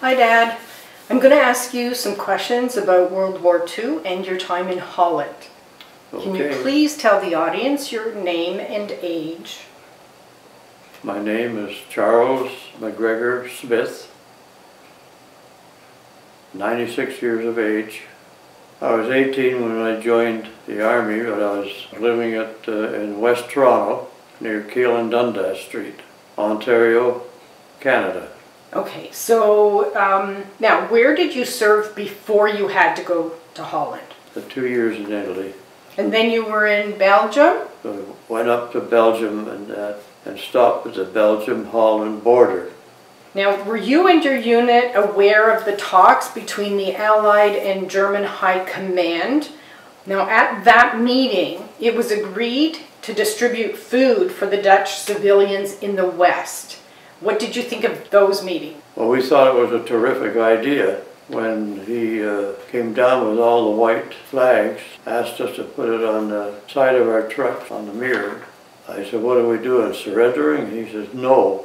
Hi, Dad. I'm going to ask you some questions about World War II and your time in Holland. Okay. Can you please tell the audience your name and age? My name is Charles McGregor Smith, 96 years of age. I was 18 when I joined the Army, but I was living in West Toronto, near Keele and Dundas Street, Ontario, Canada. Okay, so now where did you serve before you had to go to Holland? For 2 years in Italy. And then you were in Belgium? So I went up to Belgium and stopped at the Belgium-Holland border. Now, were you and your unit aware of the talks between the Allied and German High Command? Now, at that meeting, it was agreed to distribute food for the Dutch civilians in the West. What did you think of those meetings? Well, we thought it was a terrific idea. When he came down with all the white flags, asked us to put it on the side of our truck on the mirror. I said, what are we doing, surrendering? He says, no.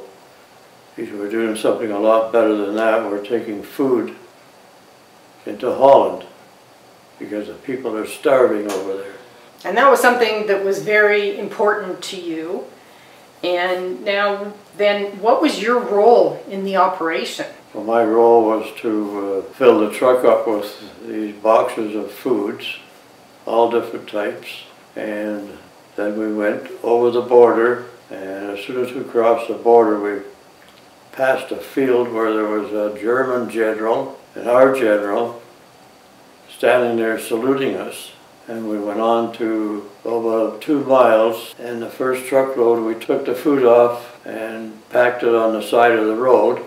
He said, we're doing something a lot better than that. We're taking food into Holland because the people are starving over there. And that was something that was very important to you. And now then, what was your role in the operation? Well, my role was to fill the truck up with these boxes of foods, all different types, and then we went over the border, and as soon as we crossed the border we passed a field where there was a German general and our general standing there saluting us. And we went on to about 2 miles, and the first truckload we took the food off and packed it on the side of the road.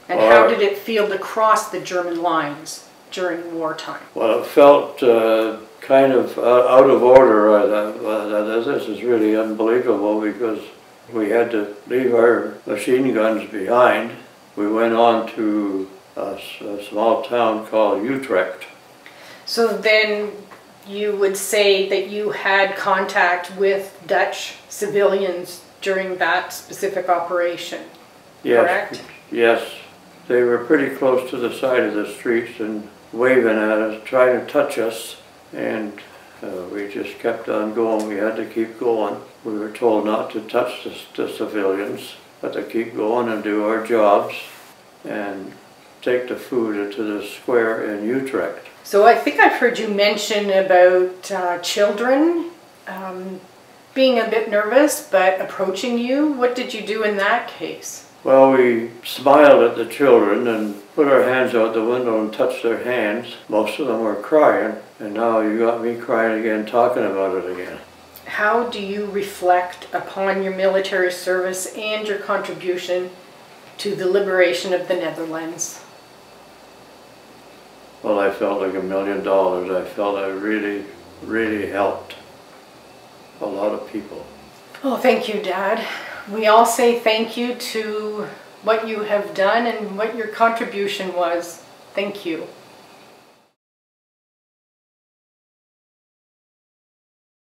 And how did it feel to cross the German lines during wartime? Well, it felt kind of out of order. I thought, this is really unbelievable because we had to leave our machine guns behind. We went on to a small town called Utrecht. So then you would say that you had contact with Dutch civilians during that specific operation, Yes, correct? Yes. They were pretty close to the side of the streets and waving at us, trying to touch us, and we just kept on going. We had to keep going. We were told not to touch the civilians, but to keep going and do our jobs and take the food into the square in Utrecht. So I think I've heard you mention about children being a bit nervous but approaching you. What did you do in that case? Well, we smiled at the children and put our hands out the window and touched their hands. Most of them were crying, and now you got me crying again, talking about it again. How do you reflect upon your military service and your contribution to the liberation of the Netherlands? Well, I felt like $1 million. I felt I really, really helped a lot of people. Oh, thank you, Dad. We all say thank you to what you have done and what your contribution was. Thank you.